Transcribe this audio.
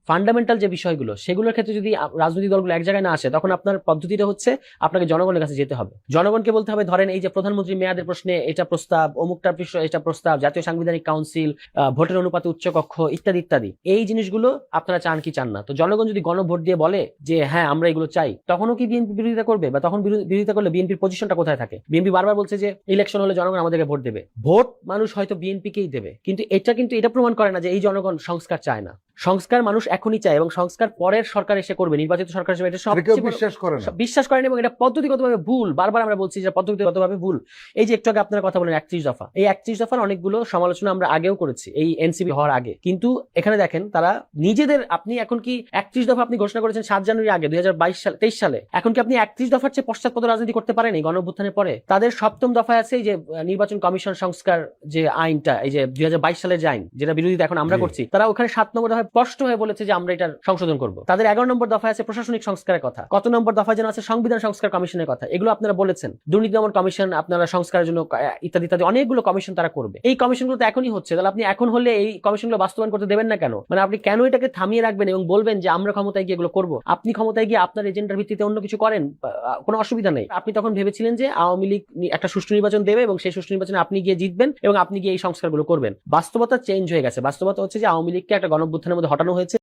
Fundamental যে বিষয়গুলো সেগুলোর ক্ষেত্রে যদি রাজনৈতিক দলগুলো এক জায়গায় না আসে, তখন আপনার পদ্ধতিটা হচ্ছে আপনাকে জনগণের কাছে যেতে হবে। জনগণকে বলতে হবে, ধরেন এই যে প্রধানমন্ত্রী মেয়াদের প্রশ্নে এটা প্রস্তাব, অমুকটার বিষয় এটা প্রস্তাব, জাতীয় সাংবিধানিক কাউন্সিল, ভোটের অনুপাতে উচ্চকক্ষ ইত্যাদি ইত্যাদি, এই জিনিসগুলো আপনারা চান কি চান না? তো জনগণ যদি গণভোট দিয়ে বলে যে হ্যাঁ আমরা এগুলো চাই, তখনও কি বিএনপি বিরোধিতা করবে? বা তখন বিরোধিতা করলে বিএনপির পজিশনটা কোথায় থাকে? বিএনপি বারবার বলছে যে ইলেকশন হলে জনগণ আমাদেরকে ভোট দেবে। ভোট মানুষ হয়তো বিএনপিকেই দেবে, কিন্তু এটা প্রমাণ করে না যে এই জনগণ সংস্কার চায় না। সংস্কার মানুষ এখনই চায়, এবং সংস্কার পরের সরকার এসে করবে, নির্বাচিত সরকার হিসেবে এটা বিশ্বাস করেন। এবং এটা পদ্ধতিগতভাবে ভুল। বারবার আমরা বলছি যে পদ্ধতিগতভাবে ভুল। এই যে একটু আগে আপনার কথা বলেন 31 দফা, এই 31 দফার অনেকগুলো সমালোচনা আমরা আগেও করেছি এই এনসিপি হওয়ার আগে। কিন্তু এখানে দেখেন তারা নিজেদের, আপনি এখন কি 31 দফা আপনি ঘোষণা করেছেন 7 জানুয়ারি আগে 2023 সালে, এখন কি আপনি 31 দফার চেয়ে পশ্চাৎপদ রাজনীতি করতে পারেন এই গণঅভ্যুত্থানের পরে? তাদের 7ম দফায় আছে এই যে নির্বাচন কমিশন সংস্কার যে আইনটা, এই যে 2022 সালের যে আইন, যেটা বিরোধিতা এখন আমরা করছি, তারা ওখানে 7 নম্বর দফায় স্পষ্ট হয়ে বলেছে যে আমরা এটা সংশোধন করব। তাদের 11 নম্বর দফায় আছে প্রশাসনিক সংস্কারের কথা, কত নম্বর দফায় যেন আছে সংবিধান সংস্কার কমিশনের কথা। এগুলো আপনারা বলেছেন, দুর্নীতি দমন কমিশন আপনারা সংস্কারের জন্য ইত্যাদি ইত্যাদি অনেকগুলো কমিশন তারা করবে। এই কমিশনগুলো তো এখনই হচ্ছে, তাহলে আপনি এখন হলে এই কমিশনগুলো বাস্তবায়ন করতে দেবেন না কেন? মানে আপনি কেন এটাকে থামিয়ে রাখবেন এবং বলবেন যে আমরা ক্ষমতায় গিয়ে এগুলো করবো? আপনি ক্ষমতায় গিয়ে আপনার এজেন্ডার ভিত্তিতে অন্য কিছু করেন, কোনো অসুবিধা নেই। আপনি তখন ভেবেছিলেন যে আওয়ামী লীগ একটা সুষ্ঠু নির্বাচন দেবে এবং সেই সুষ্ঠু নির্বাচনে আপনি গিয়ে জিতবেন এবং আপনি গিয়ে এই সংস্কারগুলো করবেন। বাস্তবতা চেঞ্জ হয়ে গেছে। বাস্তবতা হচ্ছে যে আওয়ামী লীগকে একটা গণঅভ্যুত্থানের মধ্যে হটানো হয়েছে।